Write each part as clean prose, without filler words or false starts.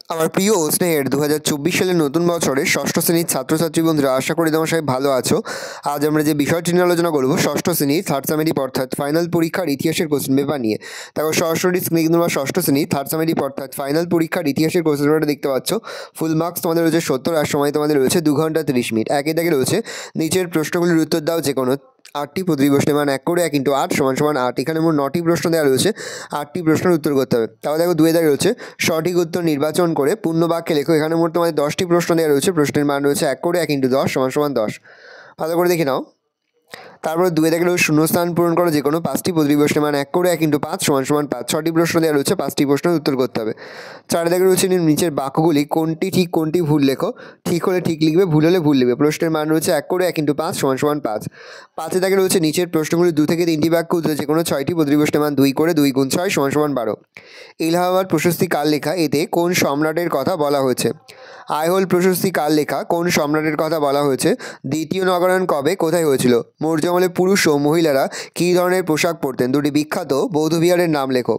আমার প্রিয় ও স্নেহের 2024 সালের নতুন বছরের ষষ্ঠ শ্রেণীর ছাত্রছাত্রী বন্ধুরা, আশা করি তোমার সবাই ভালো আছো। আজ আমরা যে বিষয়টি নিয়ে আলোচনা করবো ষষ্ঠ শ্রেণীর থার্ড সামেটিভ অর্থাৎ ফাইনাল পরীক্ষার ইতিহাসের কোশ্চেন পেপার নিয়ে। দেখো সরাসরি স্ক্রিনে কিন্তু তোমরা ষষ্ঠ শ্রেণীর থার্ড সামেটিভ অর্থাৎ ফাইনাল পরীক্ষার ইতিহাসের কোশ্চেন পেপারটা দেখতে পাচ্ছ। ফুল মার্কস তোমাদের রয়েছে 70 আর সময় তোমাদের রয়েছে 2 ঘন্টা 30 মিনিট। একই দাগে রয়েছে নিচের প্রশ্নগুলির উত্তর দাও যে কোনো 8টি প্রতিটি প্রশ্নের মান 1 করে 1 × 8 = 8। এখানে মোট 9টি প্রশ্ন দেওয়া রয়েছে, 8টি প্রশ্নের উত্তর করতে হবে। তাহলে দেখো 2 দাগে রয়েছে সঠিক উত্তর নির্বাচন করে পূর্ণ বাক্যে লেখো। এখানে মোট তোমাদের 10টি প্রশ্ন দেওয়া রয়েছে, প্রশ্নের মান রয়েছে 1 করে 1 × 10 = 10। ভালো করে দেখে নাও। তারপরে 2 দাগে রয়েছে শূন্যস্থান পূরণ করো যে কোনো 5টি প্রতিটি প্রশ্নের মান 1 করে 1 × 5 = 5। 6টি প্রশ্ন দেওয়া রয়েছে, 5টি প্রশ্নের উত্তর করতে হবে। 4 দাগে রয়েছে নিচের বাক্যগুলি কোনটি ঠিক কোনটি ভুল লেখো। ঠিক হলে ঠিক লিখবে, ভুল হলে ভুল লিখবে। প্রশ্নের মান রয়েছে 1 করে 1 × 5 = 5। 5 দাগে রয়েছে নিচের প্রশ্নগুলি 2 থেকে 3টি বাক্য উত্তর যে কোনো 6টি প্রতিটি প্রশ্নের মান 2 করে 2 × 6 = 12। এলাহাবাদ প্রশস্তি কার লেখা, এতে কোন সম্রাটের কথা বলা হয়েছে। আইহোল প্রশস্তি কার লেখা, কোন সম্রাটের কথা বলা হয়েছে। দ্বিতীয় নগরায়ণ কবে কোথায় হয়েছিল। মৌর্য আমলে পুরুষ ও মহিলারা কী ধরনের পোশাক পরতেন। দুটি বিখ্যাত বৌদ্ধবিহারের নাম লেখো।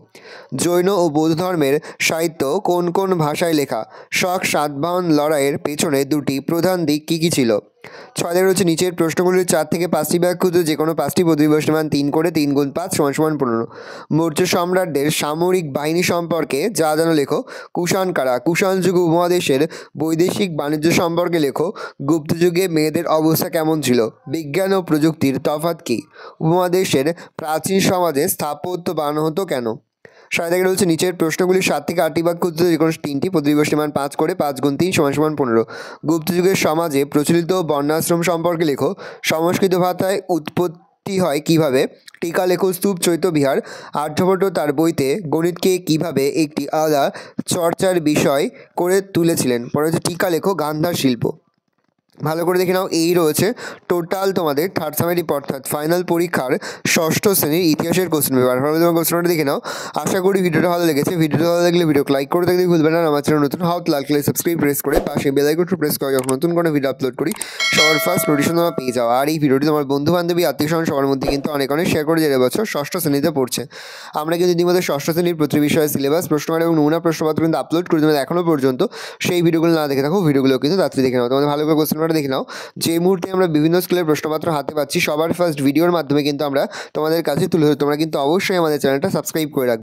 জৈন ও বৌদ্ধ ধর্মের সাহিত্য কোন কোন ভাষায় লেখা। শক সাতবাহন লড়াইয়ের পেছনে দুটি প্রধান দিক কী কী ছিল। 6 দাগে রয়েছে নিচের প্রশ্নগুলির 4 থেকে 5টি বাক্য উত্তর যে কোনো 5টি প্রতিটি প্রশ্নের মান 3 করে 3 × 5 = 15। মৌর্য সম্রাটদের সামরিক বাহিনী সম্পর্কে যা জানো লেখো। কুষাণ কারা। কুষাণ যুগ উপমহাদেশের বৈদেশিক বাণিজ্য সম্পর্কে লেখো। গুপ্ত যুগে মেয়েদের অবস্থা কেমন ছিল। বিজ্ঞান ও প্রযুক্তির তফাৎ কী। উপমহাদেশের প্রাচীন সমাজে স্থাপত্য বানানো হতো কেন। 7 দাগে রয়েছে নিচের প্রশ্নগুলি 7 থেকে 8টি বাক্য উত্তর যে কোনো 3টি প্রতিটি প্রশ্নের মান 5 করে 5 × 3 = 15। গুপ্ত যুগের সমাজে প্রচলিত বর্ণাশ্রম সম্পর্কে লেখো। সংস্কৃত ভাষায় উৎপত্তি হয় কিভাবে। টিকা লেখো। স্তূপ চৈত্য বিহার। আর্যভট্ট তার বইতে গণিতকে কিভাবে একটি আলাদা চর্চার বিষয় করে তুলেছিলেন। পরে হচ্ছে টিকা লেখো। গান্ধার শিল্প। ভালো করে দেখে নাও। এই রয়েছে টোটাল তোমাদের থার্ড সামেটিভ অর্থাৎ ফাইনাল পরীক্ষার ষষ্ঠ শ্রেণীর ইতিহাসের কোশ্চেন পেপার। ভালো তোমার কোশ্চেনটা দেখে নাও। আশা করি ভিডিওটা ভালো লেগেছে। ভিডিওটা ভালো লাগলে ভিডিওকে লাইক করে দেখতে ভুলবেন না। আমার চ্যানেল নতুন হাত লাল কালার সাবস্ক্রাইব প্রেস করে পাশে বেল আইকনটা প্রেস করে যখন নতুন কোনো ভিডিও আপলোড করি সবার ফার্স্ট নোটিফিকেশন তোমরা পেয়ে যাও। আর এই ভিডিওটি তোমার বন্ধু বান্ধবী আত্মীয় স্বজন সবার মধ্যে কিন্তু অনেক শেয়ার করে যে বছর ষষ্ঠ শ্রেণীতে পড়ছে। আমরা কিন্তু ইতিমধ্যে ষষ্ঠ শ্রেণীর প্রতি বিষয়ে সিলেবাস প্রশ্নমান এবং নমুনা প্রশ্নপত্র কিন্তু আপলোড করে তোমাদের এখনও পর্যন্ত সেই ভিডিওগুলো না দেখে থাকো, ভিডিওগুলো কিন্তু তাড়াতাড়ি দেখে নাও। তোমাদের ভালো করে কোশ্চেনটা দেখে নাও। যে মুহূর্তে আমরা বিভিন্ন স্কুলের প্রশ্নপত্র হাতে পাচ্ছি সবার ফার্স্ট ভিডিওর মাধ্যমে কিন্তু আমরা তোমাদের কাছে তুলে ধরি। তোমরা কিন্তু অবশ্যই আমাদের চ্যানেলটা সাবস্ক্রাইব করে রাখবে।